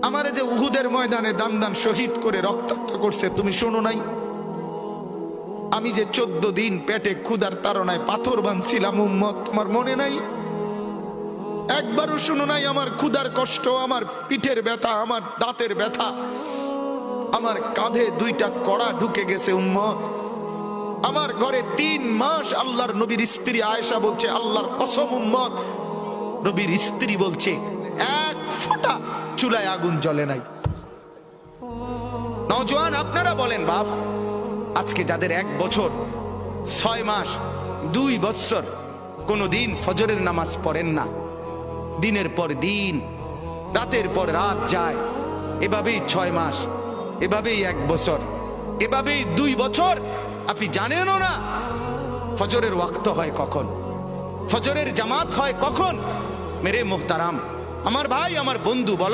আমারে যে উহুদের ময়দানে দান দান শহীদ করে রক্তাক্ত করছে তুমি শোনো নাই? আমি যে 14 দিন পেটে ক্ষুধার তাড়নায় পাথর বাঁধছিলাম উম্মত, তোমার মনে নাই? একবারও শুনো নাই আমার ক্ষুধার কষ্ট, আমার পিঠের ব্যথা, আমার দাঁতের ব্যথা, আমার কাঁধে 2টা কড়া ঢুকে গেছে উম্মত। আমার ঘরে 3 মাস আল্লাহর নবীর স্ত্রী আয়েশা বলছে, আল্লাহর কসম উম্মত, নবীর স্ত্রী বলছে এক ফোঁটা চুলায় আগুন জ্বলে নাই। নওজোয়ান আপনারা বলেন বাপ, আজকে যাদের 1 বছর 6 মাস 2 বছর কোনদিন ফজরের নামাজ পড়েন না, দিনের পর দিন রাতের পর রাত যায়, এভাবেই 6 মাস, এভাবেই 1 বছর, এভাবেই 2 বছর, আপনি জানেনও না ফজরের ওয়াক্ত হয় কখন, ফজরের জামাত হয় কখন। মেরে মুহতারাম, আমার ভাই, আমার বন্ধু, বলো